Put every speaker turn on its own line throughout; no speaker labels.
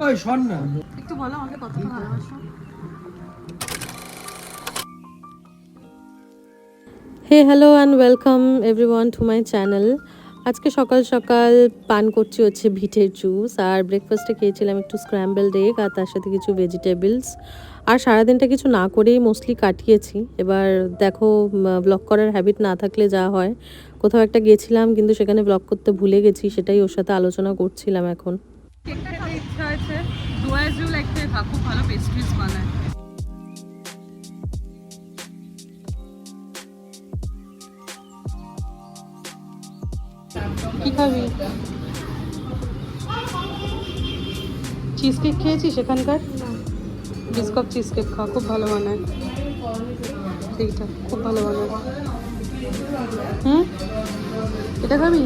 ওই শোন না,
একটু বলো আমাকে কতটা ভালোবাসো।
Hey hello and welcome everyone to my channel. আজকে সকাল সকাল পান করছি হচ্ছে ভিটের জুস, আর ব্রেকফাস্টে খেয়েছিলাম একটু স্ক্র্যাম্বলড এগ আর তার সাথে কিছু ভেজিটেবলস। আর সারাদিনটা কিছু না করেই মোস্টলি কাটিয়েছি। এবার দেখো, ব্লগ করার হ্যাবিট না থাকলে যা হয়, কোথাও একটা গেছিলাম কিন্তু সেখানে ব্লগ করতে ভুলে গেছি, সেটাই ওর সাথে আলোচনা করছিলাম এখন।
কেকটা খেতে ইচ্ছা হয়েছে, ডুয়াজু লাগতে খুব ভালো পেস্ট্রিজ বানায়। কি খাবি? চিজ কেক খেয়েছিস সেখানকার? বিস্কট চিজ কেক খা, খুব ভালো বানায়। এইটা খুব ভালো বানায়। এটা খাবি?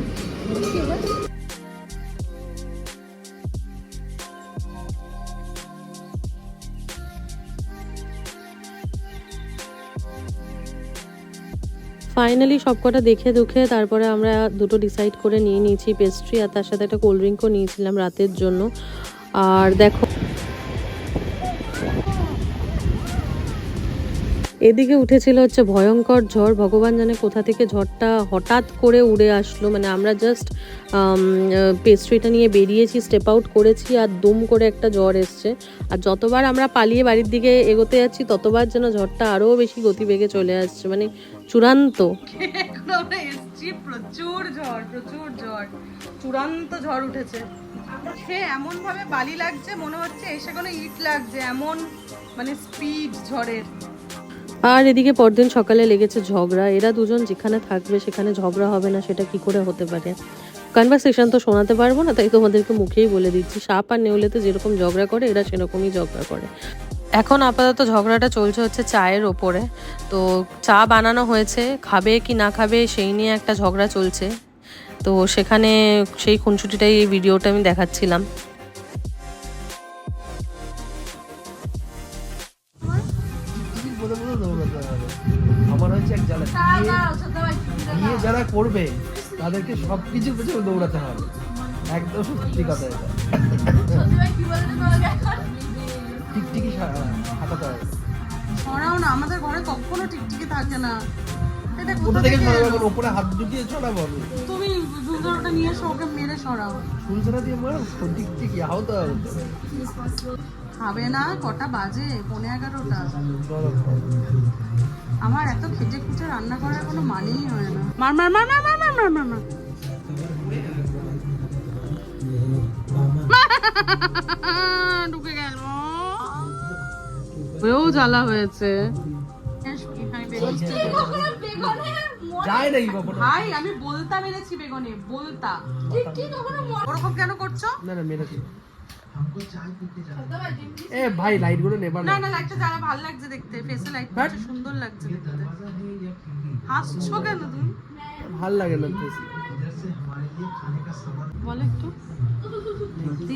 ফাইনালি সবকটা দেখে দুখে তারপরে আমরা দুটো ডিসাইড করে নিয়ে নিয়েছি, পেস্ট্রি আর তার সাথে একটা কোল্ড ড্রিঙ্কও নিয়েছিলাম রাতের জন্য। আর দেখো, এদিকে উঠেছিল হচ্ছে ভয়ঙ্কর ঝড়। ভগবান জানে কোথা থেকে ঝড়টা হঠাৎ করে উড়ে আসলো। মানে আমরা জাস্ট পেস্ট্রিটা নিয়ে বেরিয়েছি, স্টেপ আউট করেছি, আর দুম করে একটা ঝড় এসছে। আর যতবার আমরা পালিয়ে বাড়ির দিকে এগোতে যাচ্ছি ততবার যেন ঝড়টা আরও বেশি গতিবেগে চলে আসছে, মানে চূড়ান্ত।
প্রচুর ঝড়, চূড়ান্ত ঝড় উঠেছে। সে এমন ভাবে বালি লাগছে, মনে হচ্ছে এসে কোনো ইট লাগছে, এমন মানে স্পিড ঝড়ের।
আর এদিকে পরদিন সকালে লেগেছে ঝগড়া। এরা দুজন যেখানে থাকবে সেখানে ঝগড়া হবে না, সেটা কি করে হতে পারে? কনভারসেশন তো শোনাতে পারবো না, তাই তোমাদেরকে মুখেই বলে দিচ্ছি, সাপ আর নেউলেতে যেরকম ঝগড়া করে এরা সেরকমই ঝগড়া করে। এখন আপাতত ঝগড়াটা চলছে হচ্ছে চায়ের ওপরে। তো চা বানানো হয়েছে, খাবে কি না খাবে সেই নিয়ে একটা ঝগড়া চলছে। তো সেখানে সেই খুনসুটিটাই এই ভিডিওটা আমি দেখাচ্ছিলাম।
আমার হচ্ছে এক জ্বালা, বিয়ে যারা করবে তাদেরকে সবকিছু পেছনে দৌড়াতে হবে, একদম সত্যি কথা। এটা টিকটিকি হাঁটাতে হবে।
ছড়াও না, আমাদের ঘরে কখনো টিকটিকি থাকে না। এটা
কোথা থেকে ছড়াবো? ওপরে হাত ঢুকিয়ে ছড়াবো আমি?
তুমি দুধরটা নিয়ে এসো, ওকে মেরে সরাও।
ফুলছড়া দিয়ে মারো, টিকটিকি আহত হবে।
খাবে না? কটা বাজে? 11:15। আমার এত খেটে খুঁটে রান্না করার কোনো মানেই হয় না। মার মার মার মার মার মার মার মার মার। ঢুকে গেল, ওও জ্বালা হয়েছে। ভাই আমি বলতা মেরেছি বেগুনে, বলতা। ওরকম কেন করছো?
না না মেরেছি। এ ভাই লাইট গুলো নেবার
না না, লাইটটা জ্বালা ভালো লাগছে দেখতে, ফেসে লাইট পড়ছে, সুন্দর লাগছে দেখতে। হাসছো কেন তুমি?
ভাল লাগে না বেশি।
বলো একটু,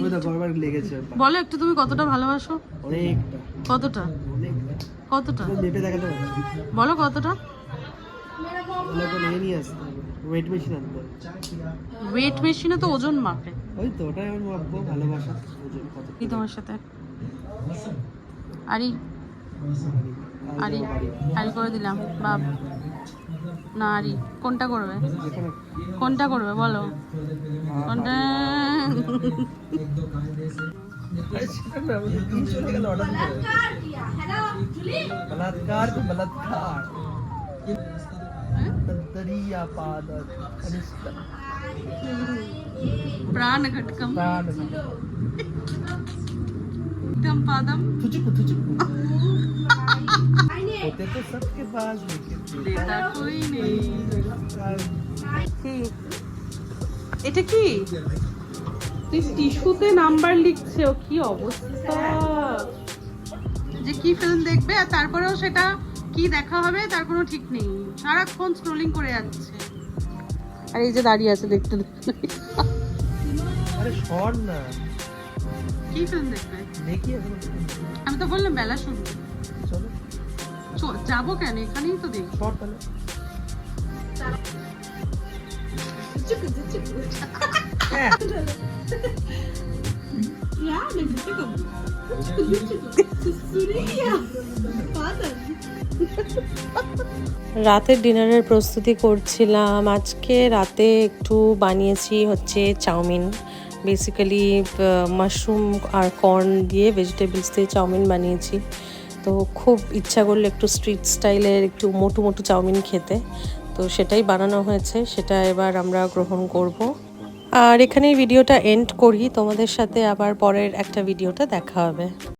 ওই তো গড়বড় লেগেছে।
বলো একটু তুমি কতটা ভালোবাসো?
অনেকটা।
কতটা?
অনেকটা।
কতটা
মেপে দেখাতে হবে।
বলো কতটা?
বলে কোন এ নিয়ে আসতে হবে, ওয়েট মেশিন আনতে হবে।
ওয়েট মেশিনে তো ওজন মাপে।
ওই তো ওটাই আমি ভাববো, ভালোবাসা ওজন কত।
কি তোমার সাথে আরি আরি আরি করে দিলাম বাপ। না আরি কোনটা করবে? কোনটা করবে বলো? কোনটা?
बलात्कार तो बलात्कार, दरिया पादक
प्राण घटकम
प्राण
दम पादम
तुझको होते तो सबके पास लेकिन
देता कोई नहीं। কি এটা কি? তুই টিস্যুতে নাম্বার লিখছে, ও কি অবস্থা! যে কি ফিল্ম দেখবে আর তারপরেও সেটা কি দেখা হবে তার কোনো ঠিক নেই, সারাক্ষণ স্ক্রলিং করে যাচ্ছে। আর এই যে দাঁড়িয়ে আছে দেখতে দেখতে।
আরে শোন না,
কি ফিল্ম দেখবে?
দেখি এখন।
আমি তো বললাম বেলা শুরু।
চলো
যাবো কেন, এখানেই তো দেখি।
শর্ট তাহলে।
রাতের ডিনারের প্রস্তুতি করছিলাম। আজকে রাতে একটু বানিয়েছি হচ্ছে চাউমিন, বেসিক্যালি মাশরুম আর কর্ন দিয়ে ভেজিটেবলস দিয়ে চাউমিন বানিয়েছি। তো খুব ইচ্ছা করলো একটু স্ট্রিট স্টাইলের একটু মোটু মোটু চাউমিন খেতে, তো সেটাই বানানো হয়েছে, সেটা এবার আমরা গ্রহণ করব। আর এখানেই ভিডিওটা এন্ড করি, তোমাদের সাথে আবার পরের একটা ভিডিওটা দেখা হবে।